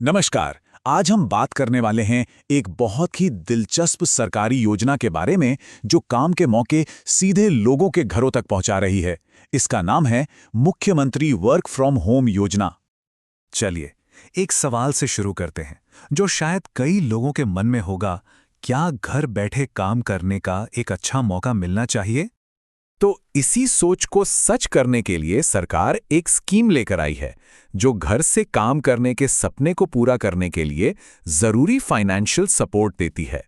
नमस्कार। आज हम बात करने वाले हैं एक बहुत ही दिलचस्प सरकारी योजना के बारे में जो काम के मौके सीधे लोगों के घरों तक पहुंचा रही है। इसका नाम है मुख्यमंत्री वर्क फ्रॉम होम योजना। चलिए एक सवाल से शुरू करते हैं जो शायद कई लोगों के मन में होगा। क्या घर बैठे काम करने का एक अच्छा मौका मिलना चाहिए? तो इसी सोच को सच करने के लिए सरकार एक स्कीम लेकर आई है जो घर से काम करने के सपने को पूरा करने के लिए जरूरी फाइनेंशियल सपोर्ट देती है।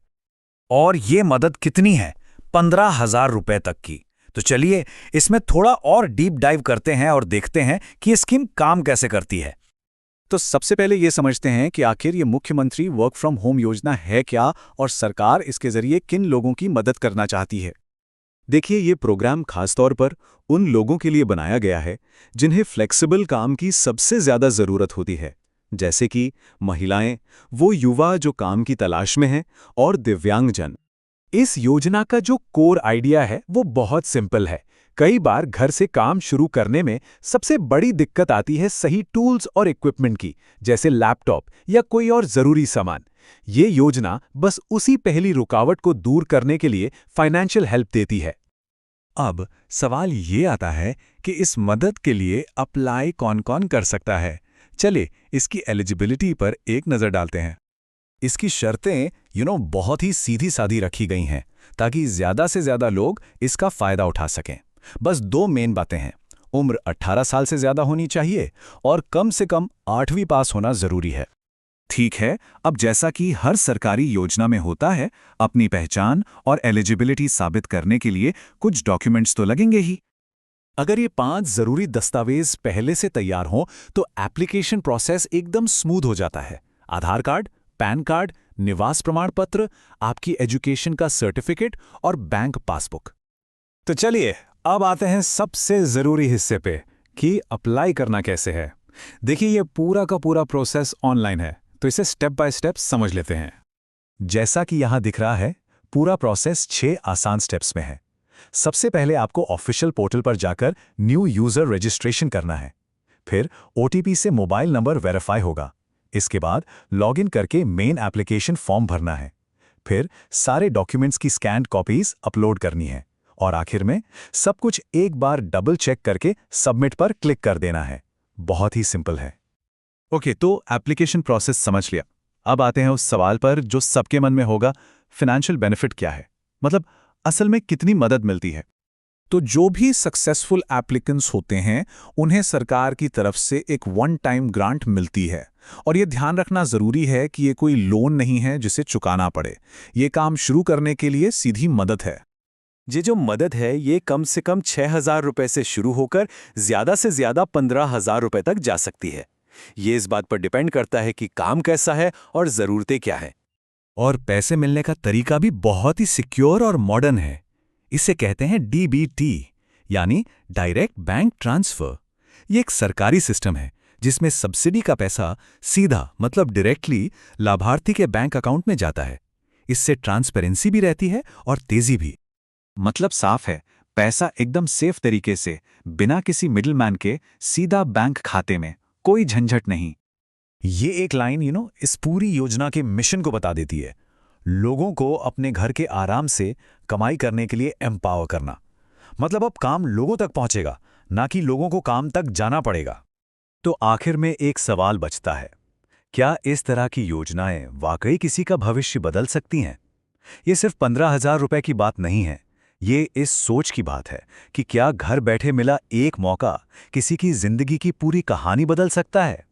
और ये मदद कितनी है? 15,000 रुपए तक की। तो चलिए इसमें थोड़ा और डीप डाइव करते हैं और देखते हैं कि ये स्कीम काम कैसे करती है। तो सबसे पहले ये समझते हैं कि आखिर ये मुख्यमंत्री वर्क फ्रॉम होम योजना है क्या और सरकार इसके जरिए किन लोगों की मदद करना चाहती है। देखिए, ये प्रोग्राम खासतौर पर उन लोगों के लिए बनाया गया है जिन्हें फ्लेक्सिबल काम की सबसे ज़्यादा ज़रूरत होती है, जैसे कि महिलाएं, वो युवा जो काम की तलाश में हैं और दिव्यांगजन। इस योजना का जो कोर आइडिया है वो बहुत सिंपल है। कई बार घर से काम शुरू करने में सबसे बड़ी दिक्कत आती है सही टूल्स और इक्विपमेंट की, जैसे लैपटॉप या कोई और ज़रूरी सामान। ये योजना बस उसी पहली रुकावट को दूर करने के लिए फाइनेंशियल हेल्प देती है। अब सवाल ये आता है कि इस मदद के लिए अप्लाई कौन-कौन कर सकता है। चलिए इसकी एलिजिबिलिटी पर एक नज़र डालते हैं। इसकी शर्तें बहुत ही सीधी-सादी रखी गई हैं ताकि ज़्यादा से ज़्यादा लोग इसका फ़ायदा उठा सकें। बस दो मेन बातें हैं। उम्र 18 साल से ज़्यादा होनी चाहिए और कम से कम 8वीं पास होना ज़रूरी है। ठीक है, अब जैसा कि हर सरकारी योजना में होता है, अपनी पहचान और एलिजिबिलिटी साबित करने के लिए कुछ डॉक्यूमेंट्स तो लगेंगे ही। अगर ये 5 ज़रूरी दस्तावेज पहले से तैयार हों तो एप्लीकेशन प्रोसेस एकदम स्मूथ हो जाता है। आधार कार्ड, पैन कार्ड, निवास प्रमाण पत्र, आपकी एजुकेशन का सर्टिफिकेट और बैंक पासबुक। तो चलिए अब आते हैं सबसे ज़रूरी हिस्से पे कि अप्लाई करना कैसे है। देखिए, ये पूरा का पूरा प्रोसेस ऑनलाइन है, तो इसे स्टेप बाय स्टेप समझ लेते हैं। जैसा कि यहाँ दिख रहा है, पूरा प्रोसेस 6 आसान स्टेप्स में है। सबसे पहले आपको ऑफिशियल पोर्टल पर जाकर न्यू यूजर रजिस्ट्रेशन करना है। फिर ओटीपी से मोबाइल नंबर वेरीफाई होगा। इसके बाद लॉगिन करके मेन एप्लीकेशन फॉर्म भरना है। फिर सारे डॉक्यूमेंट्स की स्कैन्ड कॉपीज अपलोड करनी है और आखिर में सब कुछ एक बार डबल चेक करके सबमिट पर क्लिक कर देना है। बहुत ही सिंपल है। ओके, तो एप्लीकेशन प्रोसेस समझ लिया। अब आते हैं उस सवाल पर जो सबके मन में होगा, फाइनेंशियल बेनिफिट क्या है? मतलब असल में कितनी मदद मिलती है? तो जो भी सक्सेसफुल एप्लीकेंट्स होते हैं उन्हें सरकार की तरफ से एक वन टाइम ग्रांट मिलती है। और ये ध्यान रखना ज़रूरी है कि ये कोई लोन नहीं है जिसे चुकाना पड़े। ये काम शुरू करने के लिए सीधी मदद है। ये जो मदद है ये कम से कम 6,000 रुपए से शुरू होकर ज़्यादा से ज़्यादा 15,000 रुपए तक जा सकती है। ये इस बात पर डिपेंड करता है कि काम कैसा है और ज़रूरतें क्या हैं। और पैसे मिलने का तरीका भी बहुत ही सिक्योर और मॉडर्न है। इसे कहते हैं डीबीटी, यानी डायरेक्ट बैंक ट्रांसफर। ये एक सरकारी सिस्टम है जिसमें सब्सिडी का पैसा सीधा मतलब डायरेक्टली लाभार्थी के बैंक अकाउंट में जाता है। इससे ट्रांसपेरेंसी भी रहती है और तेजी भी। मतलब साफ है, पैसा एकदम सेफ तरीके से बिना किसी मिडलमैन के सीधा बैंक खाते में, कोई झंझट नहीं। ये एक लाइन इस पूरी योजना के मिशन को बता देती है। लोगों को अपने घर के आराम से कमाई करने के लिए एम्पावर करना। मतलब अब काम लोगों तक पहुंचेगा, ना कि लोगों को काम तक जाना पड़ेगा। तो आखिर में एक सवाल बचता है, क्या इस तरह की योजनाएं वाकई किसी का भविष्य बदल सकती हैं? ये सिर्फ 15,000 रुपए की बात नहीं है। ये इस सोच की बात है कि क्या घर बैठे मिला एक मौका किसी की जिंदगी की पूरी कहानी बदल सकता है।